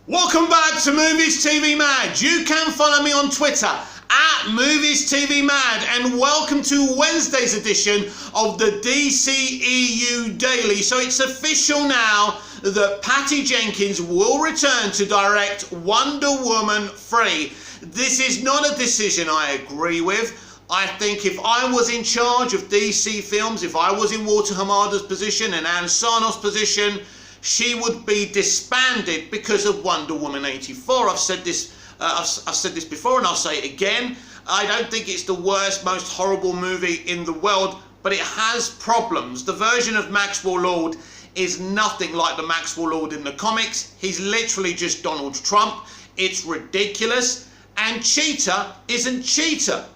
Welcome back to Movies TV Mad. You can follow me on Twitter at Movies TV Mad, and welcome to Wednesday's edition of the dceu Daily. So it's official now that Patty Jenkins will return to direct Wonder Woman 3. This is not a decision I agree with. I think if I was in charge of DC Films, if I was in Walter Hamada's position and Ann Sarnoff's position, she would be disbanded because of Wonder Woman 84. I've said this before and I'll say it again. I don't think it's the worst, most horrible movie in the world, but it has problems. The version of Maxwell Lord is nothing like the Maxwell Lord in the comics. He's literally just Donald Trump. It's ridiculous. And Cheetah isn't Cheetah.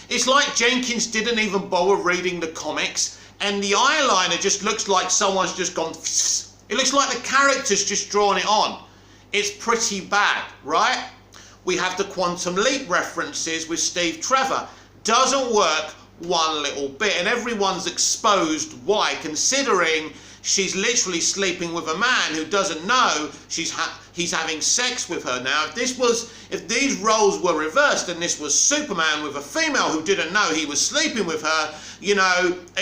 It's like Jenkins didn't even bother reading the comics, and the eyeliner just looks like someone's just gone. It looks like the character's just drawn it on. It's pretty bad, right? We have the Quantum Leap references with Steve Trevor. Doesn't work one little bit, and everyone's exposed why, considering she's literally sleeping with a man who doesn't know he's having sex with her. Now, if these roles were reversed and this was Superman with a female who didn't know he was sleeping with her, you know, the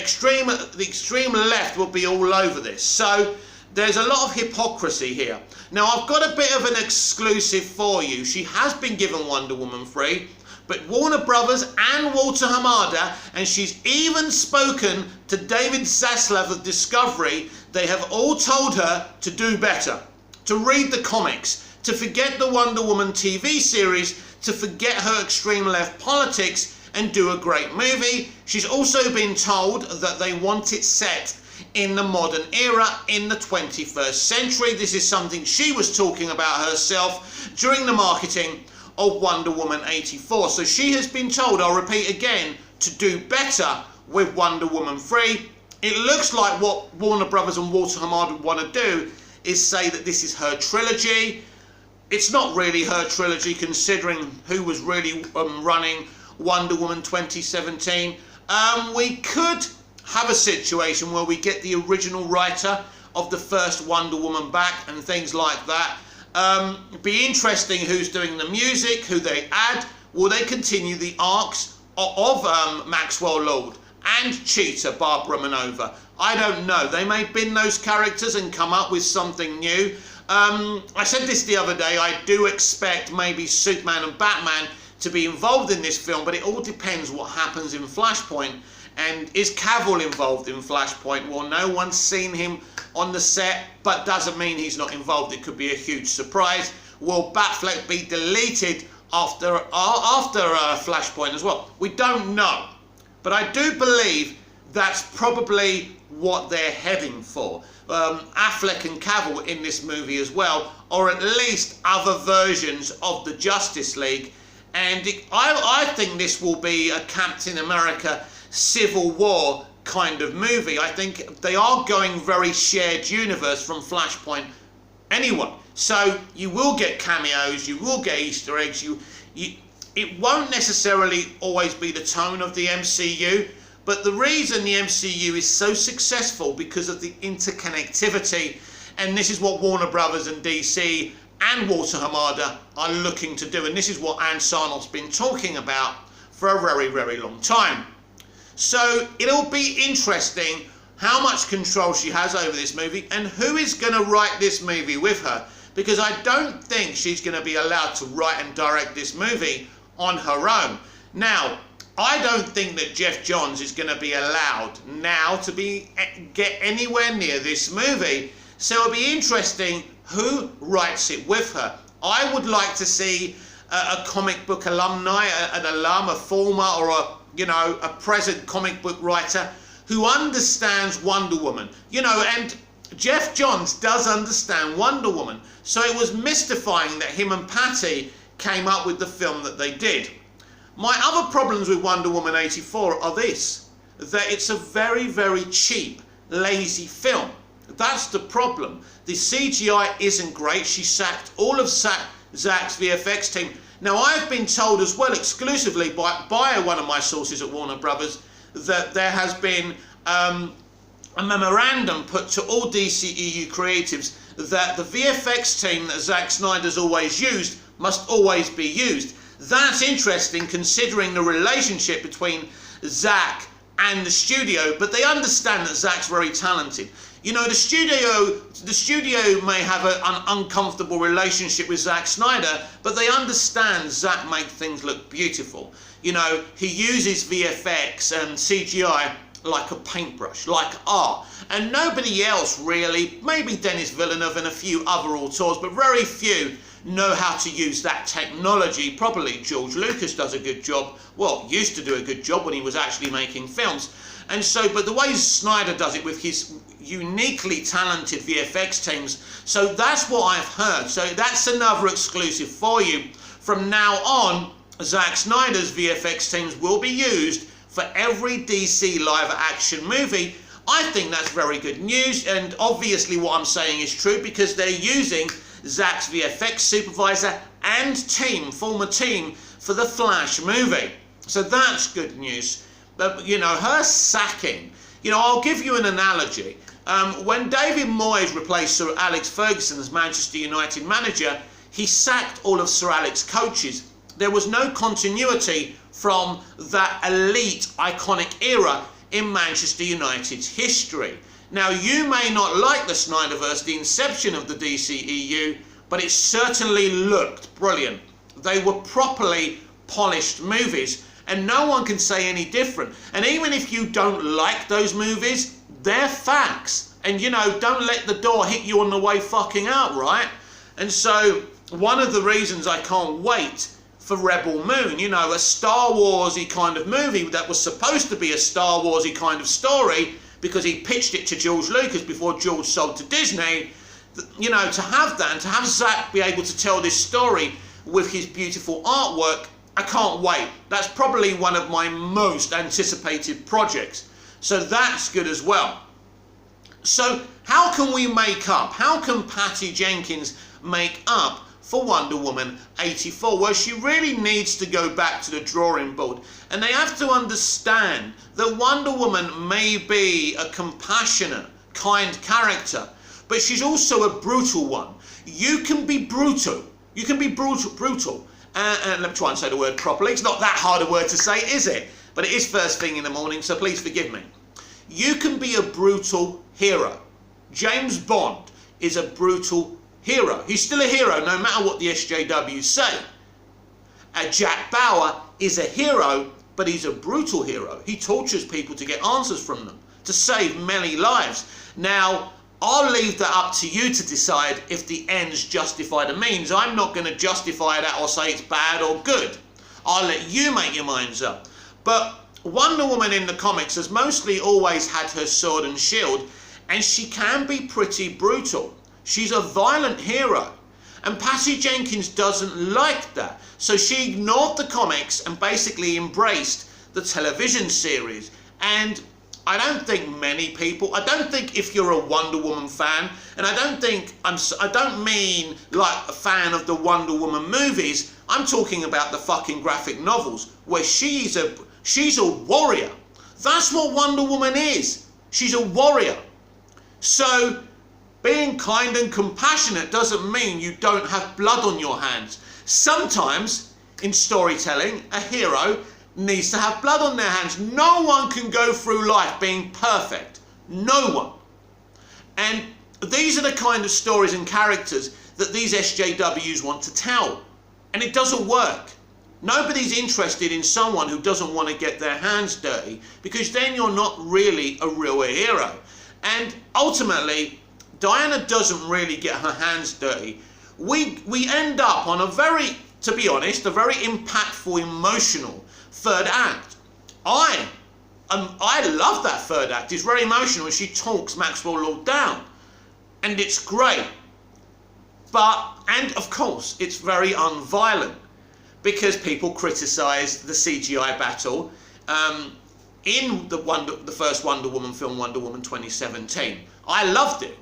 extreme left will be all over this. So there's a lot of hypocrisy here. Now, I've got a bit of an exclusive for you. She has been given Wonder Woman 3, but Warner Brothers and Walter Hamada, and she's even spoken to David Zaslav of Discovery, they have all told her to do better, to read the comics, to forget the Wonder Woman TV series, to forget her extreme left politics and do a great movie. She's also been told that they want it set in the modern era, in the 21st century. This is something she was talking about herself during the marketing of Wonder Woman 84. So she has been told, I'll repeat again, to do better with Wonder Woman 3. It looks like what Warner Brothers and Walter Hamada want to do is say that this is her trilogy. It's not really her trilogy, considering who was really running Wonder Woman 2017. We could have a situation where we get the original writer of the first Wonder Woman back and things like that. Be interesting who's doing the music, who they add. Will they continue the arcs of Maxwell Lord and Cheetah, Barbara Manova? I don't know. They may bin those characters and come up with something new. I said this the other day, I do expect maybe Superman and Batman to be involved in this film, but it all depends what happens in Flashpoint. And is Cavill involved in Flashpoint? Well, no one's seen him on the set, but doesn't mean he's not involved. It could be a huge surprise. Will Batfleck be deleted after Flashpoint as well? We don't know. But I do believe that's probably what they're heading for. Affleck and Cavill in this movie as well, or at least other versions of the Justice League. And I think this will be a Captain America Civil War kind of movie. I think they are going very shared universe from Flashpoint anyway. So you will get cameos, you will get Easter eggs. It won't necessarily always be the tone of the MCU, but the reason the MCU is so successful because of the interconnectivity, and this is what Warner Brothers and DC and Walter Hamada are looking to do, and this is what Ann Sarnoff's been talking about for a very, very long time. So it'll be interesting how much control she has over this movie and who is going to write this movie with her, because I don't think she's going to be allowed to write and direct this movie on her own. Now, I don't think that Jeff Johns is going to be allowed now to get anywhere near this movie. So it'll be interesting who writes it with her. I would like to see a comic book alumni, an alum, a former or a present comic book writer who understands Wonder Woman. And Jeff Johns does understand Wonder Woman. So it was mystifying that him and Patty came up with the film that they did. My other problems with Wonder Woman 84 are this, that it's a very, very cheap, lazy film. That's the problem. The CGI isn't great. She sacked all of Zach's VFX team. Now, I've been told as well, exclusively by one of my sources at Warner Brothers, that there has been a memorandum put to all DCEU creatives that the VFX team that Zack Snyder's always used must always be used. That's interesting considering the relationship between Zack and the studio, but they understand that Zack's very talented. You know, the studio may have an uncomfortable relationship with Zack Snyder, but they understand Zack makes things look beautiful. You know, he uses VFX and CGI like a paintbrush, like art. And nobody else really, maybe Denis Villeneuve and a few other auteurs, but very few know how to use that technology properly. George Lucas does a good job, well, used to do a good job when he was actually making films. And so, but the way Snyder does it with his uniquely talented VFX teams, so that's what I've heard. So that's another exclusive for you. From now on, Zack Snyder's VFX teams will be used for every DC live action movie. I think that's very good news, and obviously what I'm saying is true because they're using Zack's VFX supervisor and team, former team, for the Flash movie. So that's good news. But, you know, her sacking, you know, I'll give you an analogy. When David Moyes replaced Sir Alex Ferguson as Manchester United manager, he sacked all of Sir Alex's coaches. There was no continuity from that elite, iconic era in Manchester United's history. Now, you may not like the Snyderverse, the inception of the DCEU, but it certainly looked brilliant. They were properly polished movies, and no one can say any different. And even if you don't like those movies, they're facts. And, you know, don't let the door hit you on the way fucking out, right? And so, one of the reasons I can't wait for Rebel Moon, you know, a Star Wars-y kind of movie that was supposed to be a Star Wars-y kind of story because he pitched it to George Lucas before George sold to Disney, you know, to have that and to have Zack be able to tell this story with his beautiful artwork, I can't wait. That's probably one of my most anticipated projects. So that's good as well. So how can we make up? How can Patty Jenkins make up for Wonder Woman 84? Well, she really needs to go back to the drawing board. And they have to understand that Wonder Woman may be a compassionate, kind character, but she's also a brutal one. You can be brutal. You can be brutal. And let me try and say the word properly. It's not that hard a word to say, is it? But it is first thing in the morning, so please forgive me. You can be a brutal hero. James Bond is a brutal hero. He's still a hero no matter what the SJWs say. Jack Bauer is a hero, but he's a brutal hero. He tortures people to get answers from them, to save many lives. Now, I'll leave that up to you to decide if the ends justify the means. I'm not going to justify that or say it's bad or good. I'll let you make your minds up. But Wonder Woman in the comics has mostly always had her sword and shield, and she can be pretty brutal. She's a violent hero, and Patty Jenkins doesn't like that. So she ignored the comics and basically embraced the television series. And I don't think many people, I don't think if you're a Wonder Woman fan, and I don't mean like a fan of the Wonder Woman movies, I'm talking about the fucking graphic novels, where she's a warrior. That's what Wonder Woman is. She's a warrior. So being kind and compassionate doesn't mean you don't have blood on your hands. Sometimes, in storytelling, a hero needs to have blood on their hands. No one can go through life being perfect. No one. And these are the kind of stories and characters that these SJWs want to tell. And it doesn't work. Nobody's interested in someone who doesn't want to get their hands dirty, because then you're not really a real hero. And ultimately, Diana doesn't really get her hands dirty. We end up on a very, to be honest, a very impactful, emotional third act. I love that third act. It's very emotional when she talks Maxwell Lord down. And it's great. And of course, it's very unviolent, because people criticise the CGI battle in the first Wonder Woman film, Wonder Woman 2017. I loved it.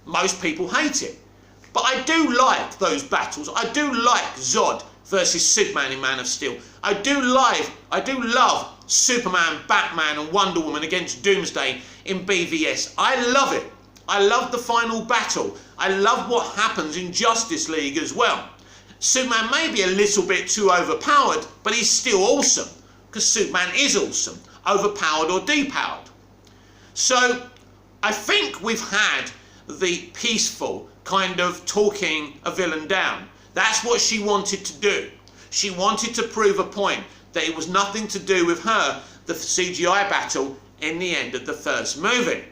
Most people hate it. But I do like those battles. I do like Zod versus Superman in Man of Steel. I do love Superman, Batman and Wonder Woman against Doomsday in BVS. I love it. I love the final battle. I love what happens in Justice League as well. Superman may be a little bit too overpowered, but he's still awesome, because Superman is awesome, overpowered or depowered. So I think we've had the peaceful kind of talking a villain down. That's what she wanted to do. She wanted to prove a point that it was nothing to do with her, the CGI battle in the end of the first movie.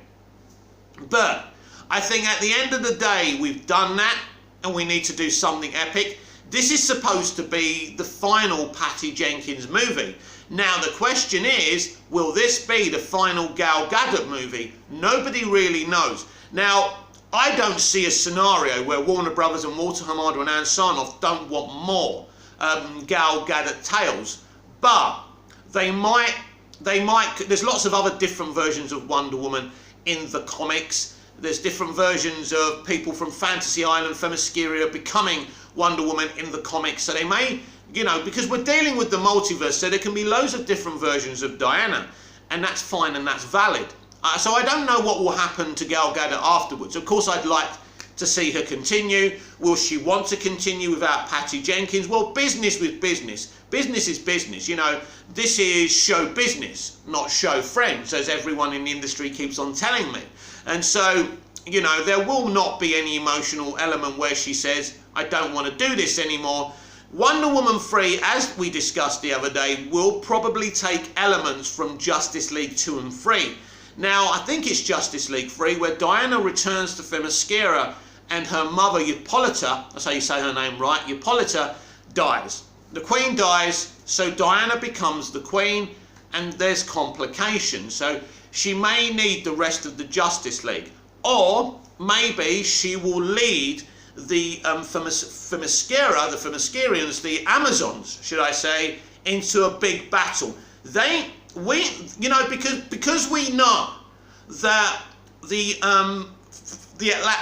But I think at the end of the day, we've done that, and we need to do something epic. This is supposed to be the final Patty Jenkins movie. Now the question is, will this be the final Gal Gadot movie? Nobody really knows. Now, I don't see a scenario where Warner Brothers and Walter Hamada and Ann Sarnoff don't want more Gal Gadot tales, but they might, there's lots of other different versions of Wonder Woman in the comics. There's different versions of people from Fantasy Island, Themyscira becoming Wonder Woman in the comics. So they may, you know, because we're dealing with the multiverse, so there can be loads of different versions of Diana, and that's fine and that's valid. So I don't know what will happen to Gal Gadot afterwards. Of course, I'd like to see her continue. Will she want to continue without Patty Jenkins? Well, business with business. Business is business. You know, this is show business, not show friends, as everyone in the industry keeps on telling me. And so, you know, there will not be any emotional element where she says, I don't want to do this anymore. Wonder Woman 3, as we discussed the other day, will probably take elements from Justice League 2 and 3. Now, I think it's Justice League 3 where Diana returns to Themyscira and her mother, Hippolyta, that's how you say her name right, Hippolyta, dies. The Queen dies, so Diana becomes the Queen, and there's complications. So she may need the rest of the Justice League. Or maybe she will lead the Themyscira, the Themyscirians, the Amazons, should I say, into a big battle. You know, because we know that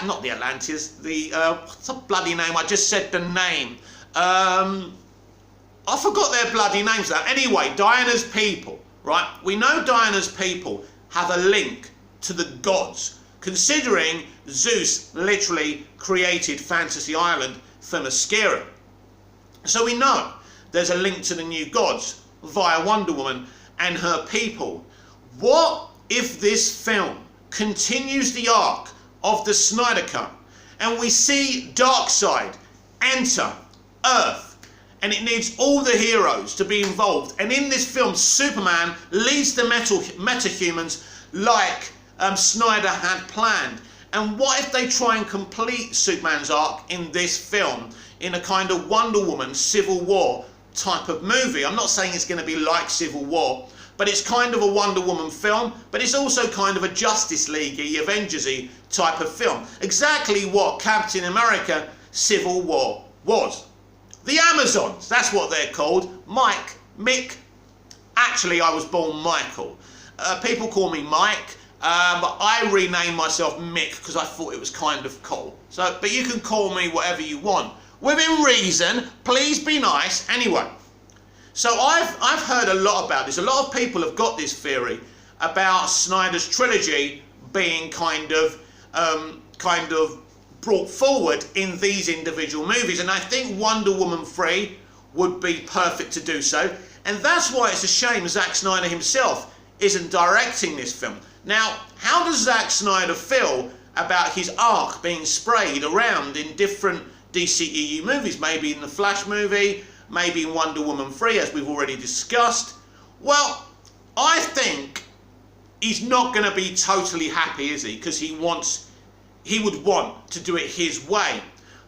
not the Atlantis, what's the bloody name? I just said the name. I forgot their bloody names now. Anyway, Diana's people, right? We know Diana's people have a link to the gods, considering Zeus literally created Fantasy Island, Themyscira. So we know there's a link to the new gods via Wonder Woman and her people. What if this film continues the arc of the Snyder Cut and we see Darkseid enter Earth, and it needs all the heroes to be involved, and in this film Superman leads the metahumans like Snyder had planned? And what if they try and complete Superman's arc in this film in a kind of Wonder Woman Civil War type of movie? I'm not saying it's going to be like Civil War, but it's kind of a Wonder Woman film, but it's also kind of a Justice League-y, Avengers-y type of film. Exactly what Captain America Civil War was. The Amazons, that's what they're called. Mick. Actually, I was born Michael. People call me Mike, but I renamed myself Mick because I thought it was kind of cool. So, but you can call me whatever you want. Within reason, please be nice. Anyway, so I've heard a lot about this. A lot of people have got this theory about Snyder's trilogy being kind of brought forward in these individual movies, and I think Wonder Woman 3 would be perfect to do so, and that's why it's a shame Zack Snyder himself isn't directing this film. Now, how does Zack Snyder feel about his arc being sprayed around in different DCEU movies? Maybe in the Flash movie, maybe in Wonder Woman 3, as we've already discussed. Well, I think he's not going to be totally happy, is he? Because he would want to do it his way.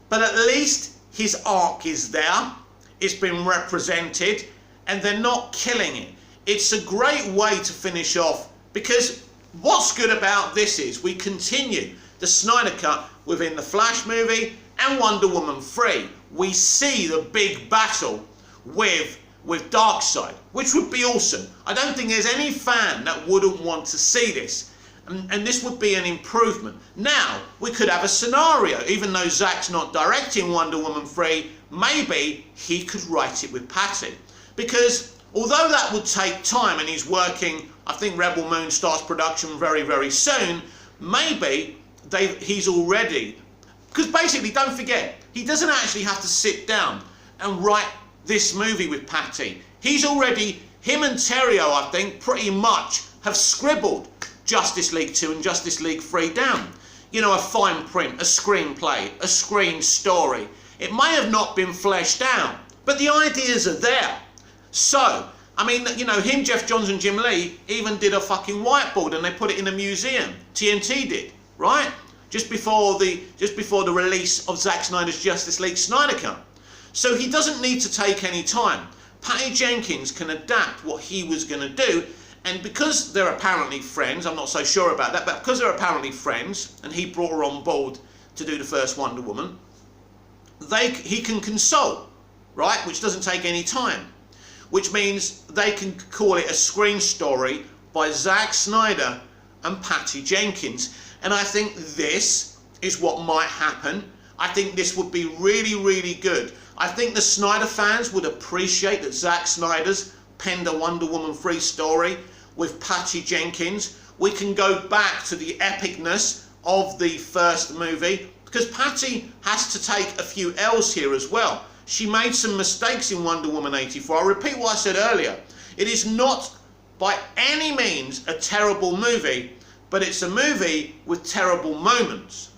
But at least his arc is there, it's been represented, and they're not killing it. It's a great way to finish off, because what's good about this is we continue the Snyder Cut within the Flash movie and Wonder Woman 3. We see the big battle with Darkseid, which would be awesome. I don't think there's any fan that wouldn't want to see this. And this would be an improvement. Now, we could have a scenario, even though Zack's not directing Wonder Woman 3, maybe he could write it with Patty. Because although that would take time, and he's working, I think Rebel Moon starts production very, very soon, maybe he's already, because basically, don't forget, he doesn't actually have to sit down and write this movie with Patty. He's already, him and Terrio, I think, pretty much have scribbled Justice League 2 and Justice League 3 down. You know, a fine print, a screenplay, a screen story. It may have not been fleshed out, but the ideas are there. So, I mean, you know, him, Jeff Johns and Jim Lee even did a fucking whiteboard and they put it in a museum. TNT did, right? Just before the release of Zack Snyder's Justice League Snyder Cut. So he doesn't need to take any time. Patty Jenkins can adapt what he was going to do, and because they're apparently friends, I'm not so sure about that, but because they're apparently friends, and he brought her on board to do the first Wonder Woman, he can consult, right, which doesn't take any time, which means they can call it a screen story by Zack Snyder and Patty Jenkins. And I think this is what might happen. I think this would be really, really good. I think the Snyder fans would appreciate that Zack Snyder's penned a Wonder Woman 3 story with Patty Jenkins. We can go back to the epicness of the first movie, because Patty has to take a few L's here as well. She made some mistakes in Wonder Woman 84. I'll repeat what I said earlier. It is not by any means a terrible movie, but it's a movie with terrible moments.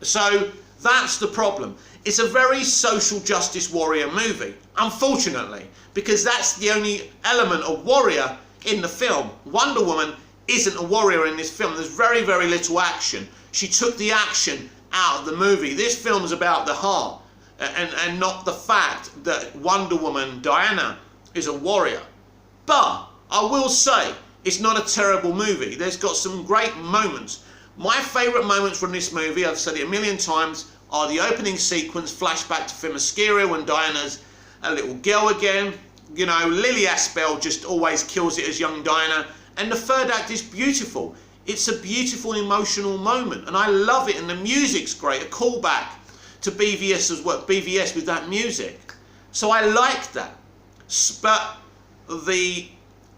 So that's the problem. It's a very social justice warrior movie, unfortunately, because that's the only element of warrior in the film. Wonder Woman isn't a warrior in this film. There's very, very little action. She took the action out of the movie. This film is about the heart and not the fact that Wonder Woman, Diana, is a warrior. But I will say, it's not a terrible movie. There's got some great moments. My favourite moments from this movie, I've said it a million times, are the opening sequence, flashback to Themyscira when Diana's a little girl again. You know, Lily Aspel just always kills it as young Diana. And the third act is beautiful. It's a beautiful emotional moment, and I love it, and the music's great. A callback to BVS as well, BVS with that music. So I like that. But the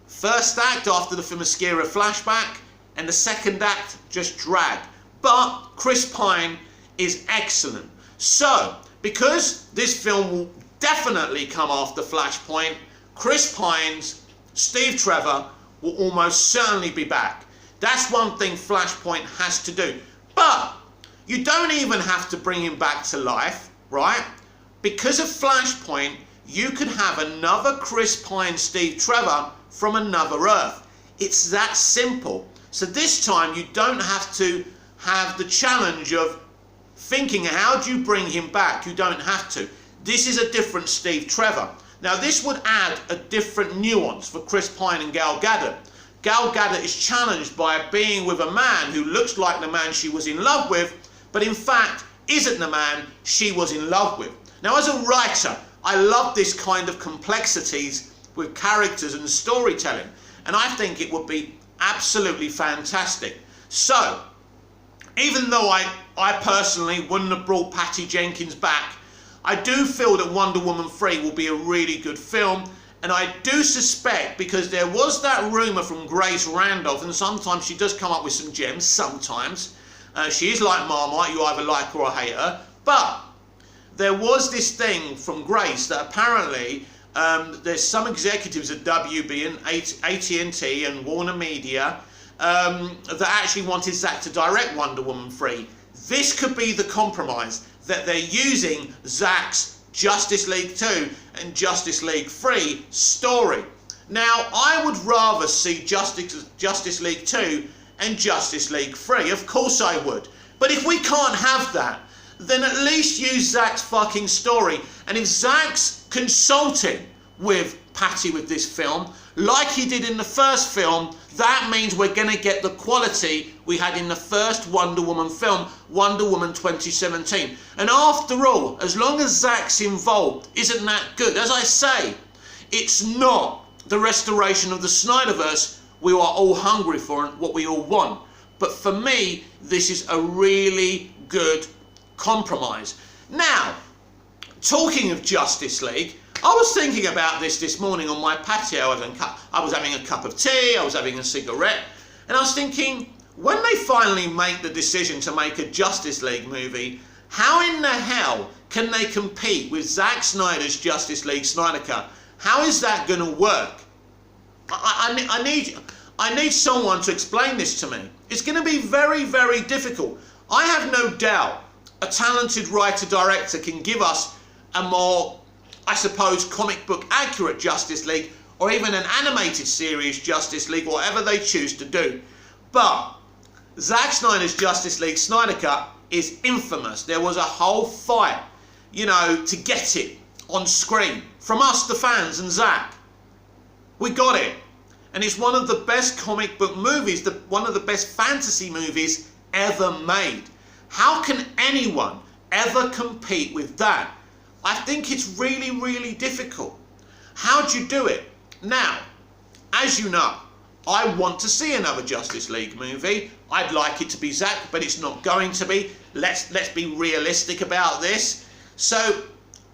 first act after the Themyscira flashback and the second act just drag. But Chris Pine is excellent. So, because this film will definitely come after Flashpoint, Chris Pine's Steve Trevor will almost certainly be back. That's one thing Flashpoint has to do. But you don't even have to bring him back to life, right? Because of Flashpoint, you could have another Chris Pine Steve Trevor from another Earth. It's that simple. So this time you don't have to have the challenge of thinking, how do you bring him back? You don't have to. This is a different Steve Trevor. Now this would add a different nuance for Chris Pine and Gal Gadot. Gal Gadot is challenged by being with a man who looks like the man she was in love with, but in fact isn't the man she was in love with. Now as a writer, I love this kind of complexities with characters and storytelling, and I think it would be absolutely fantastic. So, even though I personally wouldn't have brought Patty Jenkins back, I do feel that Wonder Woman 3 will be a really good film, and I do suspect, because there was that rumour from Grace Randolph, and sometimes she does come up with some gems, sometimes. She is like Marmite, you either like her or hate her, but there was this thing from Grace that apparently there's some executives at WB and AT&T and Warner Media that actually wanted Zack to direct Wonder Woman 3. This could be the compromise, that they're using Zack's Justice League 2 and Justice League 3 story. Now, I would rather see Justice League 2 and Justice League 3. Of course I would. But if we can't have that, then at least use Zack's fucking story. And if Zack's consulting with Patty with this film, like he did in the first film, that means we're going to get the quality we had in the first Wonder Woman film, Wonder Woman 2017. And after all, as long as Zack's involved, isn't that good? As I say, it's not the restoration of the Snyderverse we are all hungry for and what we all want. But for me, this is a really good compromise. Now, talking of Justice League, I was thinking about this morning on my patio. I was having a cup of tea, I was having a cigarette, and I was thinking, when they finally make the decision to make a Justice League movie, how in the hell can they compete with Zack Snyder's Justice League Snyder Cut? How is that going to work? I need someone to explain this to me. It's going to be very, very difficult. I have no doubt a talented writer-director can give us a more, I suppose, comic book accurate Justice League, or even an animated series Justice League, whatever they choose to do. But Zack Snyder's Justice League Snyder Cut is infamous. There was a whole fight, you know, to get it on screen from us, the fans, and Zack. We got it. And it's one of the best comic book movies, one of the best fantasy movies ever made. How can anyone ever compete with that? I think it's really, really difficult. How do you do it? Now, as you know, I want to see another Justice League movie. I'd like it to be Zack, but it's not going to be. Let's be realistic about this. So,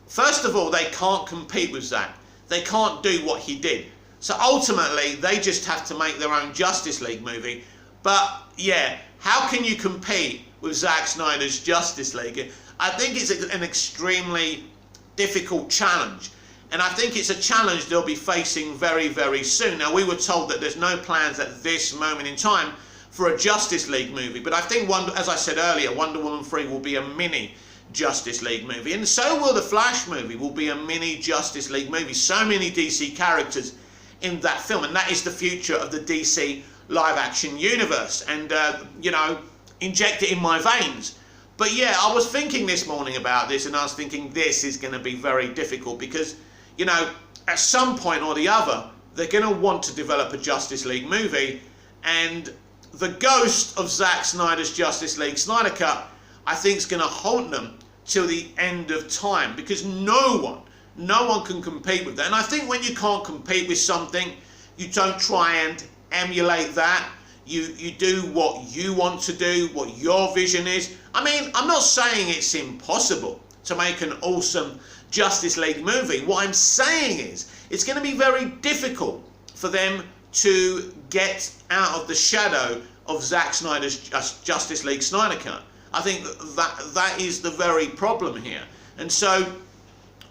first of all, they can't compete with Zack. They can't do what he did. So ultimately, they just have to make their own Justice League movie. But yeah, how can you compete with Zack Snyder's Justice League? I think it's an extremely difficult challenge. And I think it's a challenge they'll be facing very, very soon. Now, we were told that there's no plans at this moment in time for a Justice League movie. But I think, as I said earlier, Wonder Woman 3 will be a mini Justice League movie. And so will the Flash movie, will be a mini Justice League movie. So many DC characters in that film. And that is the future of the DC live-action universe. And, you know, inject it in my veins. But yeah, I was thinking this morning about this, and I was thinking this is going to be very difficult because, you know, at some point or the other, they're going to want to develop a Justice League movie, and the ghost of Zack Snyder's Justice League Snyder Cut, I think, is going to haunt them till the end of time, because no one can compete with that. And I think when you can't compete with something, you don't try and emulate that. You do what you want to do, what your vision is. I mean, I'm not saying it's impossible to make an awesome Justice League movie. What I'm saying is it's going to be very difficult for them to get out of the shadow of Zack Snyder's Justice League Snyder Cut. I think that is the very problem here. And so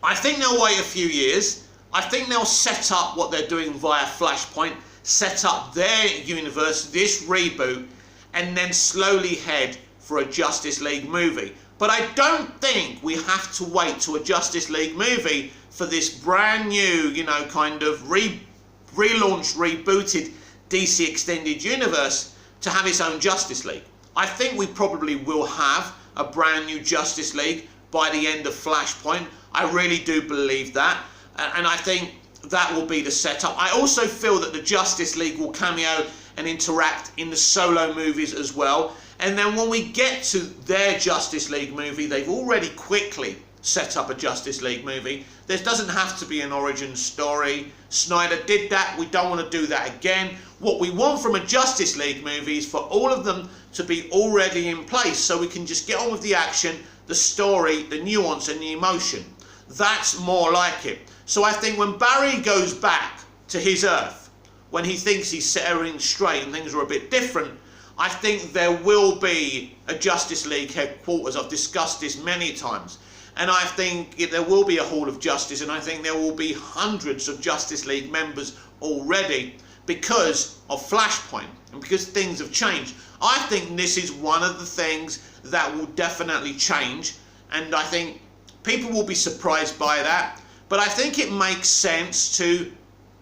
I think they'll wait a few years. I think they'll set up what they're doing via Flashpoint, set up their universe, this reboot, and then slowly head for a Justice League movie. But I don't think we have to wait to a Justice League movie for this brand new, you know, kind of relaunched, rebooted DC Extended Universe to have its own Justice League. I think we probably will have a brand new Justice League by the end of Flashpoint. I really do believe that. And I think that will be the setup. I also feel that the Justice League will cameo and interact in the solo movies as well. And then when we get to their Justice League movie, they've already quickly set up a Justice League movie. There doesn't have to be an origin story. Snyder did that. We don't want to do that again. What we want from a Justice League movie is for all of them to be already in place so we can just get on with the action, the story, the nuance and the emotion. That's more like it. So I think when Barry goes back to his Earth, when he thinks he's set everything straight and things are a bit different, I think there will be a Justice League headquarters. I've discussed this many times. And I think there will be a Hall of Justice, and I think there will be hundreds of Justice League members already because of Flashpoint and because things have changed. I think this is one of the things that will definitely change, and I think people will be surprised by that. But I think it makes sense to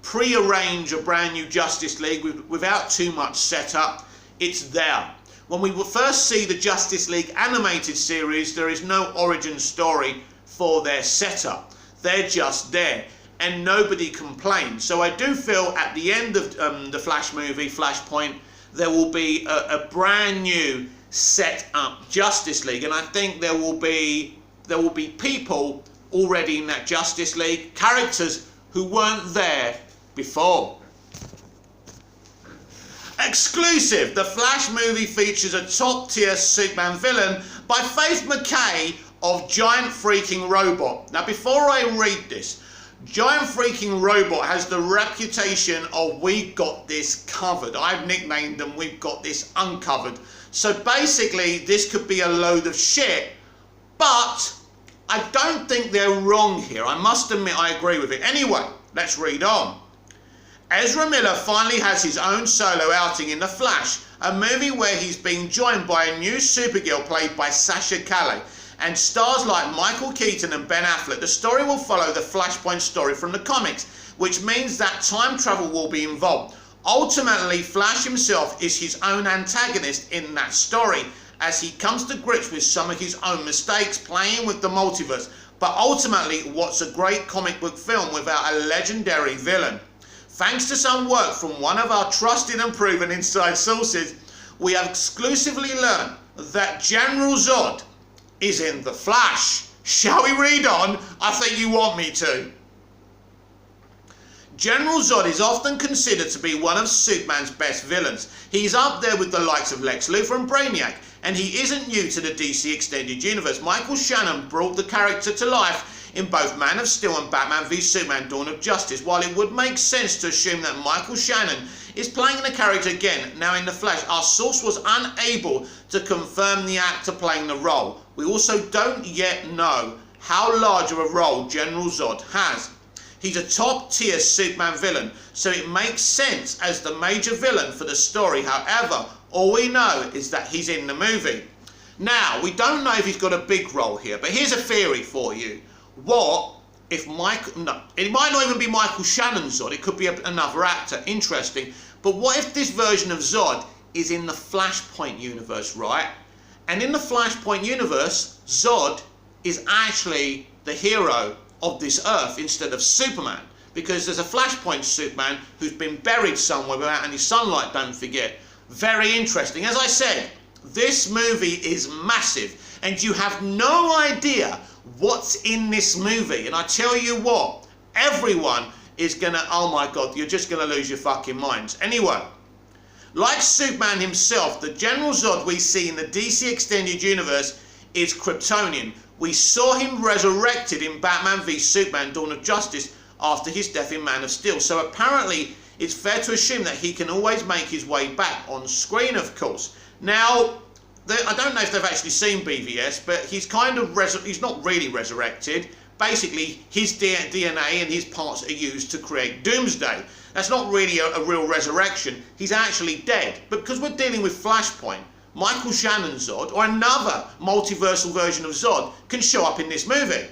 pre-arrange a brand new Justice League without too much setup. It's there. When we will first see the Justice League animated series, there is no origin story for their setup. They're just there, and nobody complains. So I do feel at the end of the Flash movie, Flashpoint, there will be a brand new set up Justice League, and I think there will be people already in that Justice League, characters who weren't there before. Exclusive, the Flash movie features a top-tier Superman villain by Faith McKay of Giant Freaking Robot. Now, before I read this, Giant Freaking Robot has the reputation of "we've got this covered." I've nicknamed them "we've got this uncovered." So basically this could be a load of shit, but I don't think they're wrong here. I must admit I agree with it. Anyway, let's read on. Ezra Miller finally has his own solo outing in The Flash, a movie where he's being joined by a new Supergirl played by Sasha Calle, and stars like Michael Keaton and Ben Affleck. The story will follow the Flashpoint story from the comics, which means that time travel will be involved. Ultimately, Flash himself is his own antagonist in that story, as he comes to grips with some of his own mistakes playing with the multiverse. But ultimately, what's a great comic book film without a legendary villain? Thanks to some work from one of our trusted and proven inside sources, we have exclusively learned that General Zod is in The Flash. Shall we read on? I think you want me to. General Zod is often considered to be one of Superman's best villains. He's up there with the likes of Lex Luthor and Brainiac, and he isn't new to the DC Extended Universe. Michael Shannon brought the character to life in both Man of Steel and Batman v Superman Dawn of Justice. While it would make sense to assume that Michael Shannon is playing the character again now in The Flash, our source was unable to confirm the actor playing the role. We also don't yet know how large of a role General Zod has. He's a top tier Superman villain, so it makes sense as the major villain for the story. However, all we know is that he's in the movie. Now, we don't know if he's got a big role here, but here's a theory for you. What if it might not even be Michael Shannon's Zod, it could be another actor. Interesting. But what if this version of Zod is in the Flashpoint universe, right? And in the Flashpoint universe, Zod is actually the hero of this Earth instead of Superman, because there's a Flashpoint Superman who's been buried somewhere without any sunlight, don't forget. Very interesting. As I said, this movie is massive, and you have no idea what's in this movie. And I tell you what, everyone is gonna, oh my god, you're just gonna lose your fucking minds. Anyway, like Superman himself, the General Zod we see in the DC Extended Universe is Kryptonian. We saw him resurrected in Batman v Superman Dawn of Justice after his death in Man of Steel. So apparently it's fair to assume that he can always make his way back on screen, of course. Now, I don't know if they've actually seen BVS, but he's kind of he's not really resurrected. Basically, his DNA and his parts are used to create Doomsday. That's not really a real resurrection. He's actually dead. But because we're dealing with Flashpoint, Michael Shannon's Zod, or another multiversal version of Zod, can show up in this movie.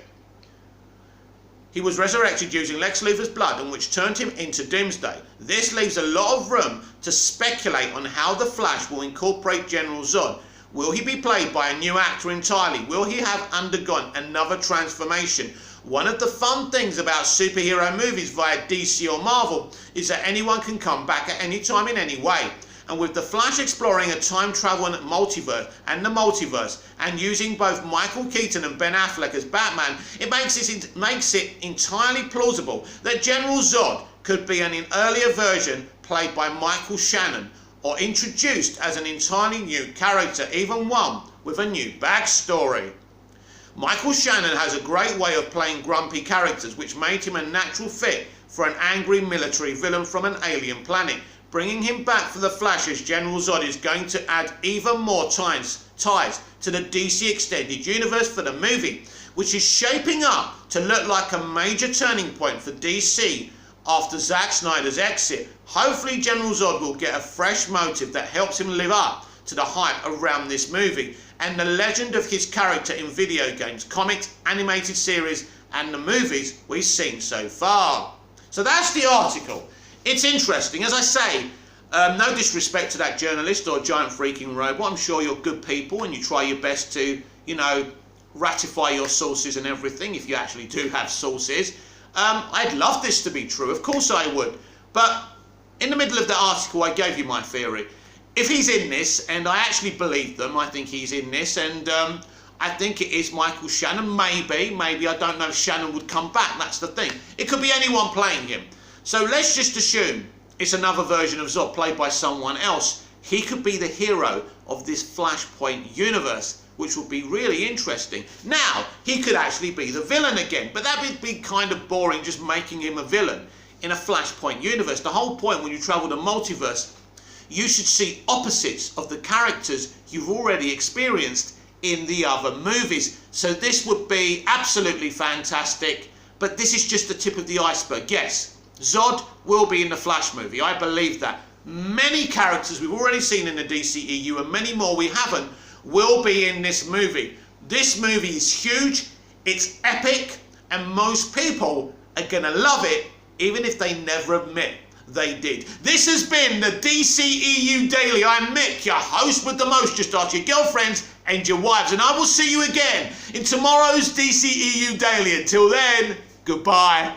He was resurrected using Lex Luthor's blood, and which turned him into Doomsday. This leaves a lot of room to speculate on how the Flash will incorporate General Zod. Will he be played by a new actor entirely? Will he have undergone another transformation? One of the fun things about superhero movies via DC or Marvel is that anyone can come back at any time in any way. And with the Flash exploring a time travel and the multiverse, and using both Michael Keaton and Ben Affleck as Batman, it makes it entirely plausible that General Zod could be an earlier version played by Michael Shannon, or introduced as an entirely new character, even one with a new backstory. Michael Shannon has a great way of playing grumpy characters, which made him a natural fit for an angry military villain from an alien planet. Bringing him back for the Flash as General Zod is going to add even more ties to the DC Extended Universe for the movie, which is shaping up to look like a major turning point for DC after Zack Snyder's exit. Hopefully General Zod will get a fresh motive that helps him live up to the hype around this movie and the legend of his character in video games, comics, animated series and the movies we've seen so far. So that's the article. It's interesting. As I say, no disrespect to that journalist or Giant Freaking Robot. I'm sure you're good people and you try your best to, you know, ratify your sources and everything, if you actually do have sources. I'd love this to be true. Of course I would. But in the middle of the article, I gave you my theory. If he's in this, and I actually believe them, I think he's in this, and I think it is Michael Shannon. Maybe, I don't know if Shannon would come back. That's the thing. It could be anyone playing him. So let's just assume it's another version of Zod played by someone else. He could be the hero of this Flashpoint universe. which would be really interesting. Now, he could actually be the villain again, but that would be kind of boring just making him a villain in a Flashpoint universe. The whole point when you travel the multiverse, you should see opposites of the characters you've already experienced in the other movies. So this would be absolutely fantastic, but this is just the tip of the iceberg. Yes, Zod will be in the Flash movie, I believe that. Many characters we've already seen in the DCEU and many more we haven't will be in this movie. This movie is huge, it's epic, and most people are gonna love it even if they never admit they did. This has been the DCEU Daily. I'm Mick, your host with the most. Just ask your girlfriends and your wives, and I will see you again in tomorrow's DCEU Daily. Until then, goodbye.